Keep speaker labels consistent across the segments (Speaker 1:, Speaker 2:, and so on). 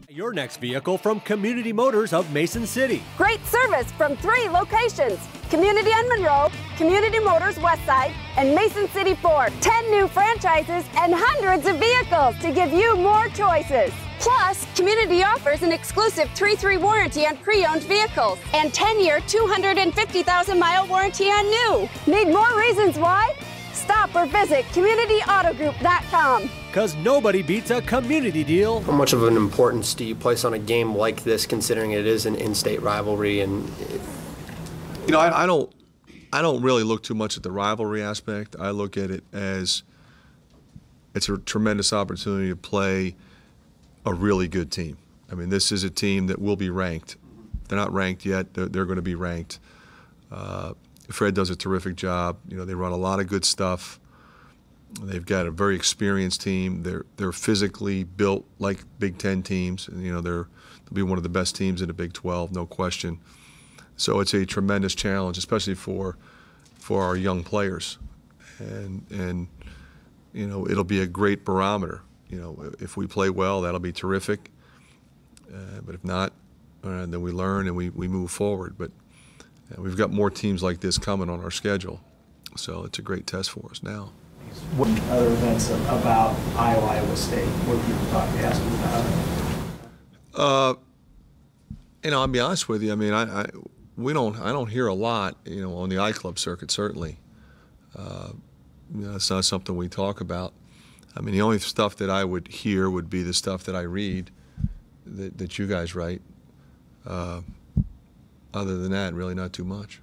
Speaker 1: Your next vehicle from Community Motors of Mason City.
Speaker 2: Great service from 3 locations: Community on Monroe, Community Motors Westside, and Mason City Ford. 10 new franchises and hundreds of vehicles to give you more choices. Plus, Community offers an exclusive 3-3 warranty on pre-owned vehicles and 10-year, 250,000-mile warranty on new. Need more reasons why? Stop or visit CommunityAutoGroup.com.
Speaker 1: Because nobody beats a community deal.
Speaker 3: How much of an importance do you place on a game like this, considering it is an in-state rivalry? And
Speaker 4: you know, I don't really look too much at the rivalry aspect. I look at it as it's a tremendous opportunity to play a really good team. I mean, this is a team that will be ranked. They're not ranked yet. They're going to be ranked. Fred does a terrific job. You know, they run a lot of good stuff. They've got a very experienced team. They're physically built like Big Ten teams. And, you know, they'll be one of the best teams in the Big 12, no question. So it's a tremendous challenge, especially for our young players. And you know, it'll be a great barometer. You know, if we play well, that'll be terrific. But if not, then we learn and we move forward. But we've got more teams like this coming on our schedule, so it's a great test for us now.
Speaker 5: What other events about Iowa State? What people asking about?
Speaker 4: You know, I'll be honest with you. I mean, I don't hear a lot. You know, on the iClub circuit, certainly. You know, it's not something we talk about. I mean, the only stuff that I would hear would be the stuff that I read, that you guys write. Other than that, really not too much.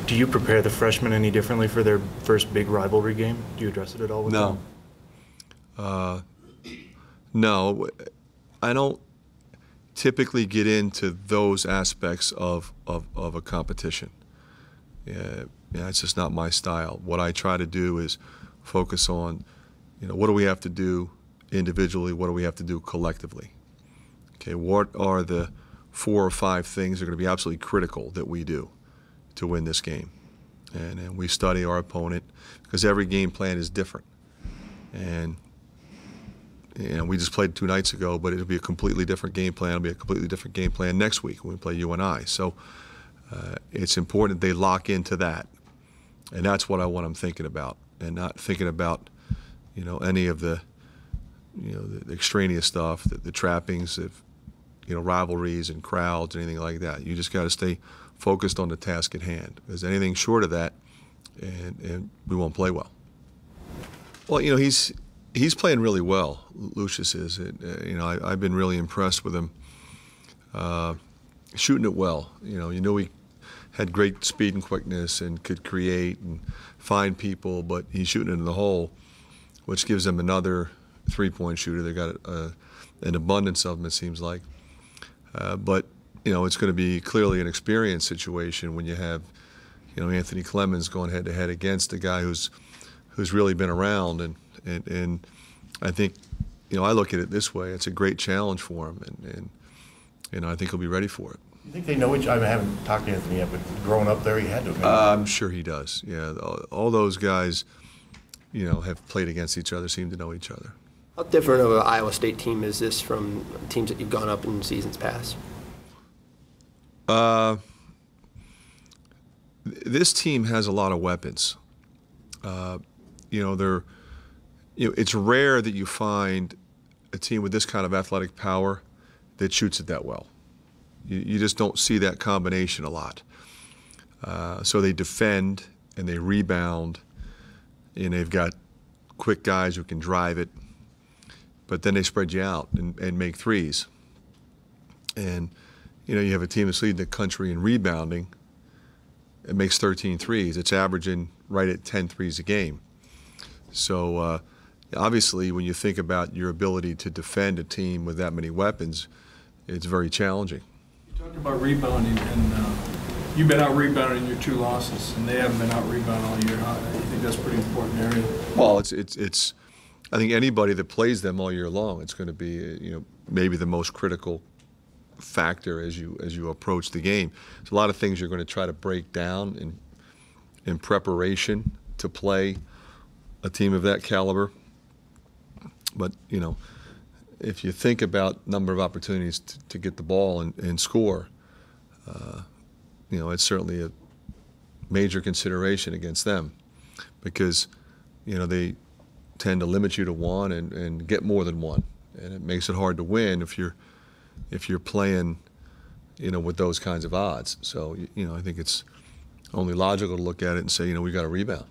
Speaker 5: Do you prepare the freshmen any differently for their first big rivalry game? Do you address it at all with them?
Speaker 4: No, I don't typically get into those aspects of a competition. Yeah, it's just not my style. What I try to do is focus on, you know, what do we have to do individually? What do we have to do collectively? Okay, what are the 4 or 5 things that are going to be absolutely critical that we do to win this game? And we study our opponent because every game plan is different. And you know, we just played 2 nights ago, but it'll be a completely different game plan. It'll be a completely different game plan next week when we play UNI. So it's important they lock into that. And that's what I want them thinking about, and not thinking about, you know, any of the, you know, the extraneous stuff, the trappings of, you know, rivalries and crowds and anything like that. You just got to stay focused on the task at hand. Because anything short of that, and we won't play well. Well, you know, he's playing really well. Lucius is. You know, I've been really impressed with him. Shooting it well. You know he had great speed and quickness and could create and find people, but he's shooting it in the hole, which gives them another three-point shooter. They got an abundance of them, it seems like. But you know, it's going to be clearly an experience situation when you have, you know, Anthony Clemens going head-to-head against a guy who's really been around, and I think, you know, I look at it this way: it's a great challenge for him, and you know, I think he'll be ready for it.
Speaker 6: You think they know each other? I haven't talked to Anthony yet, but growing up there, he had to.
Speaker 4: I'm sure he does. Yeah, all those guys, you know, have played against each other, seem to know each other.
Speaker 3: how different of an Iowa State team is this from teams that you've gone up in seasons past?
Speaker 4: This team has a lot of weapons. It's rare that you find a team with this kind of athletic power that shoots it that well. You just don't see that combination a lot. So they defend and they rebound, and they've got quick guys who can drive it, but then they spread you out and make threes. And you have a team that's leading the country in rebounding. It makes 13 threes. It's averaging right at 10 threes a game. So obviously, when you think about your ability to defend a team with that many weapons, it's very challenging.
Speaker 7: You talked about rebounding, and you've been out rebounding your two losses, and they haven't been out rebounding all year. I think that's a pretty important area.
Speaker 4: Well, it's. I think anybody that plays them all year long, it's going to be maybe the most critical factor as you approach the game. There's a lot of things you're going to try to break down in preparation to play a team of that caliber. But, you know, if you think about number of opportunities to get the ball and score, you know, it's certainly a major consideration against them because, you know, they tend to limit you to one and get more than one. And it makes it hard to win if you're playing, you know, with those kinds of odds. So, you know, I think it's only logical to look at it and say, you know, we got to rebound.